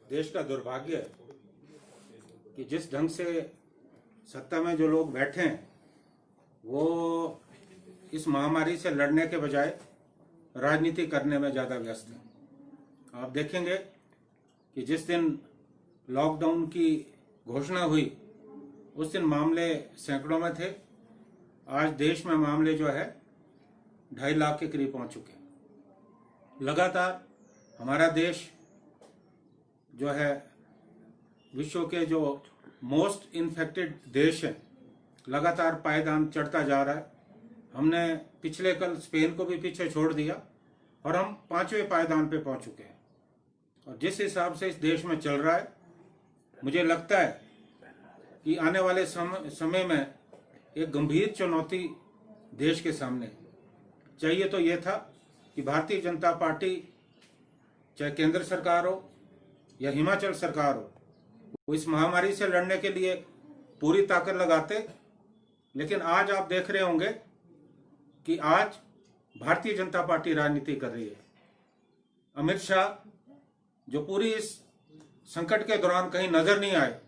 देश का दुर्भाग्य है कि जिस ढंग से सत्ता में जो लोग बैठे हैं वो इस महामारी से लड़ने के बजाय राजनीति करने में ज़्यादा व्यस्त हैं। आप देखेंगे कि जिस दिन लॉकडाउन की घोषणा हुई उस दिन मामले सैकड़ों में थे। आज देश में मामले जो है 2.5 लाख के करीब पहुंच चुके हैं। लगातार हमारा देश जो है विश्व के जो मोस्ट इन्फेक्टेड देश है, लगातार पायदान चढ़ता जा रहा है। हमने पिछले कल स्पेन को भी पीछे छोड़ दिया और हम 5वें पायदान पे पहुंच चुके हैं। और जिस हिसाब से इस देश में चल रहा है, मुझे लगता है कि आने वाले समय में एक गंभीर चुनौती देश के सामने चाहिए। तो ये था कि भारतीय जनता पार्टी, चाहे केंद्र सरकार हो या हिमाचल सरकार हो, वो इस महामारी से लड़ने के लिए पूरी ताकत लगाते। लेकिन आज आप देख रहे होंगे कि आज भारतीय जनता पार्टी राजनीति कर रही है। अमित शाह जो पूरी इस संकट के दौरान कहीं नजर नहीं आए,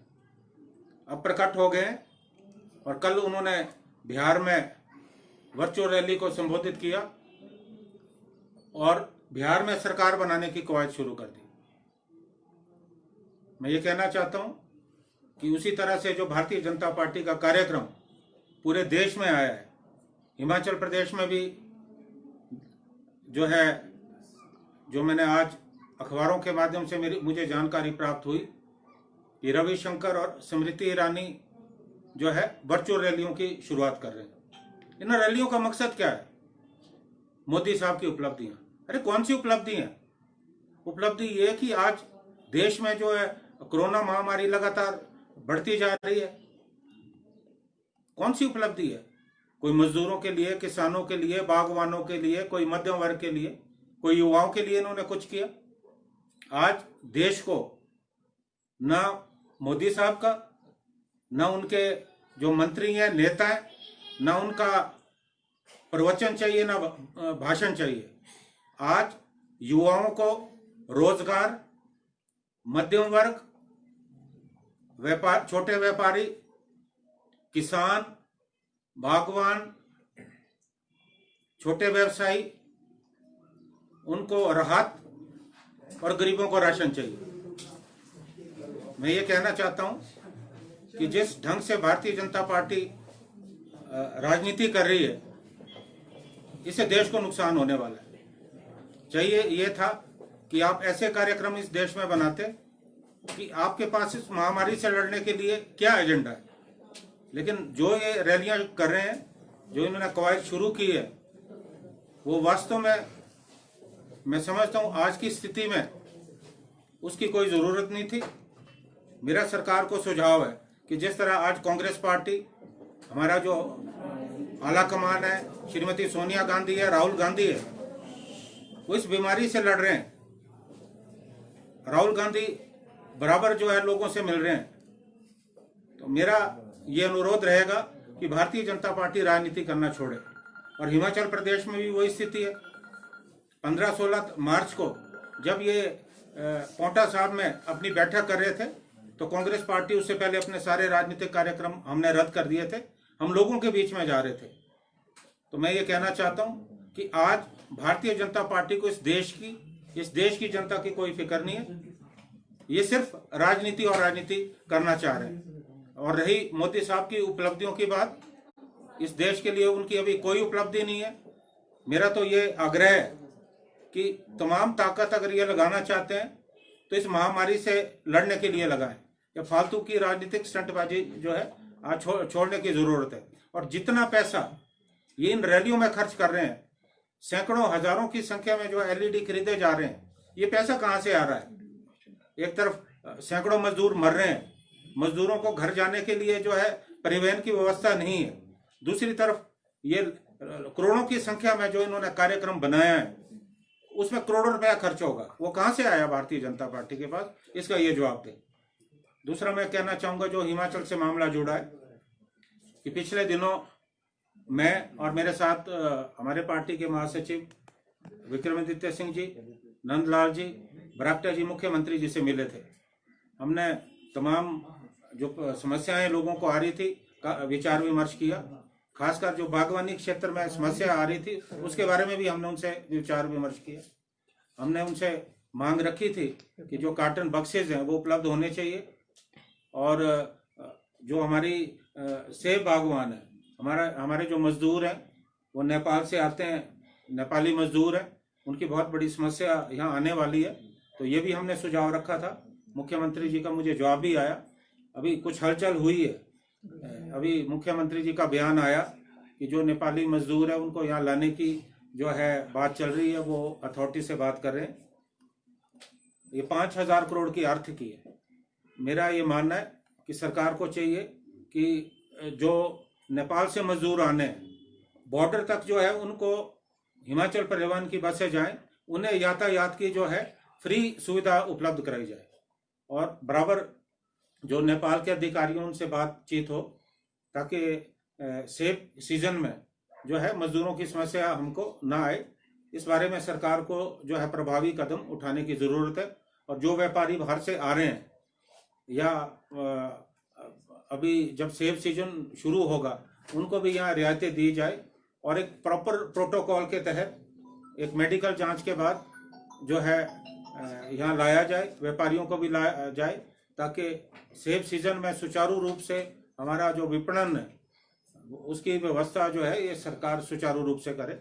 अब प्रकट हो गए हैं। और कल उन्होंने बिहार में वर्चुअल रैली को संबोधित किया और बिहार में सरकार बनाने की कवायद शुरू कर दी। मैं ये कहना चाहता हूं कि उसी तरह से जो भारतीय जनता पार्टी का कार्यक्रम पूरे देश में आया है, हिमाचल प्रदेश में भी जो है, जो मैंने आज अखबारों के माध्यम से मुझे जानकारी प्राप्त हुई कि रविशंकर और स्मृति ईरानी जो है वर्चुअल रैलियों की शुरुआत कर रहे हैं। इन रैलियों का मकसद क्या है? मोदी साहब की उपलब्धियां। अरे कौन सी उपलब्धि है? उपलब्धि ये कि आज देश में जो है कोरोना महामारी लगातार बढ़ती जा रही है। कौन सी उपलब्धि है? कोई मजदूरों के लिए, किसानों के लिए, बागवानों के लिए, कोई मध्यम वर्ग के लिए, कोई युवाओं के लिए इन्होंने कुछ किया? आज देश को ना मोदी साहब का, ना उनके जो मंत्री हैं, नेता हैं, ना उनका प्रवचन चाहिए, ना भाषण चाहिए। आज युवाओं को रोजगार, मध्यम वर्ग, व्यापार, छोटे व्यापारी, किसान, बागवान, छोटे व्यवसायी, उनको राहत और गरीबों को राशन चाहिए। मैं ये कहना चाहता हूं कि जिस ढंग से भारतीय जनता पार्टी राजनीति कर रही है, इससे देश को नुकसान होने वाला है। चाहिए ये था कि आप ऐसे कार्यक्रम इस देश में बनाते कि आपके पास इस महामारी से लड़ने के लिए क्या एजेंडा है। लेकिन जो ये रैलियां कर रहे हैं, जो इन्होंने कवायद शुरू की है, वो वास्तव में मैं समझता हूं आज की स्थिति में उसकी कोई जरूरत नहीं थी। मेरा सरकार को सुझाव है कि जिस तरह आज कांग्रेस पार्टी, हमारा जो आला कमान है, श्रीमती सोनिया गांधी है, राहुल गांधी है, वो इस बीमारी से लड़ रहे हैं। राहुल गांधी बराबर जो है लोगों से मिल रहे हैं। तो मेरा ये अनुरोध रहेगा कि भारतीय जनता पार्टी राजनीति करना छोड़े। और हिमाचल प्रदेश में भी वही स्थिति है। 15-16 मार्च को जब ये पोंटा साहब में अपनी बैठक कर रहे थे, तो कांग्रेस पार्टी उससे पहले अपने सारे राजनीतिक कार्यक्रम हमने रद्द कर दिए थे। हम लोगों के बीच में जा रहे थे। तो मैं ये कहना चाहता हूं कि आज भारतीय जनता पार्टी को इस देश की जनता की कोई फिक्र नहीं है। ये सिर्फ राजनीति और राजनीति करना चाह रहे हैं। और रही मोदी साहब की उपलब्धियों की बात, इस देश के लिए उनकी अभी कोई उपलब्धि नहीं है। मेरा तो ये आग्रह है कि तमाम ताकत अगर ये लगाना चाहते हैं तो इस महामारी से लड़ने के लिए लगाएं। या फालतू की राजनीतिक स्टंटबाजी जो है आज छोड़ने की जरूरत है। और जितना पैसा ये इन रैलियों में खर्च कर रहे हैं, सैकड़ों हजारों की संख्या में जो एलईडी खरीदे जा रहे हैं, ये पैसा कहां से आ रहा है? एक तरफ सैकड़ों मजदूर मर रहे हैं, मजदूरों को घर जाने के लिए जो है परिवहन की व्यवस्था नहीं है। दूसरी तरफ ये करोड़ों की संख्या में जो इन्होंने कार्यक्रम बनाया है, उसमें करोड़ों रुपया खर्च होगा। वो कहां से आया भारतीय जनता पार्टी के पास? इसका ये जवाब दे। दूसरा मैं कहना चाहूंगा, जो हिमाचल से मामला जुड़ा है, कि पिछले दिनों मैं और मेरे साथ हमारे पार्टी के महासचिव विक्रमादित्य सिंह जी, नंदलाल जी, बरागटा जी मुख्यमंत्री जी से मिले थे हमने तमाम जो समस्याएं लोगों को आ रही थी का विचार विमर्श किया। खासकर जो बागवानी क्षेत्र में समस्या आ रही थी उसके बारे में भी हमने उनसे विचार विमर्श किया। हमने उनसे मांग रखी थी कि जो कार्टन बक्सेज हैं वो उपलब्ध होने चाहिए, और जो हमारी सेब बागवान है, हमारे जो मजदूर हैं वो नेपाल से आते हैं, नेपाली मजदूर हैं, उनकी बहुत बड़ी समस्या यहाँ आने वाली है। तो ये भी हमने सुझाव रखा था। मुख्यमंत्री जी का मुझे जवाब भी आया। अभी कुछ हलचल हुई है, अभी मुख्यमंत्री जी का बयान आया कि जो नेपाली मजदूर है उनको यहाँ लाने की जो है बात चल रही है, वो अथॉरिटी से बात कर रहे हैं। ये 5,000 करोड़ की अर्थ की है। मेरा ये मानना है कि सरकार को चाहिए कि जो नेपाल से मजदूर आने हैं बॉर्डर तक जो है उनको हिमाचल परिवहन की बसें जाएं, उन्हें यातायात की जो है फ्री सुविधा उपलब्ध कराई जाए, और बराबर जो नेपाल के अधिकारियों उनसे बातचीत हो, ताकि सेब सीजन में जो है मजदूरों की समस्या हमको ना आए। इस बारे में सरकार को जो है प्रभावी कदम उठाने की जरूरत है। और जो व्यापारी बाहर से आ रहे हैं या अभी जब सेब सीजन शुरू होगा उनको भी यहाँ रियायतें दी जाए, और एक प्रॉपर प्रोटोकॉल के तहत एक मेडिकल जांच के बाद जो है यहाँ लाया जाए, व्यापारियों को भी लाया जाए, ताकि सेब सीजन में सुचारू रूप से हमारा जो विपणन है उसकी व्यवस्था जो है ये सरकार सुचारू रूप से करे।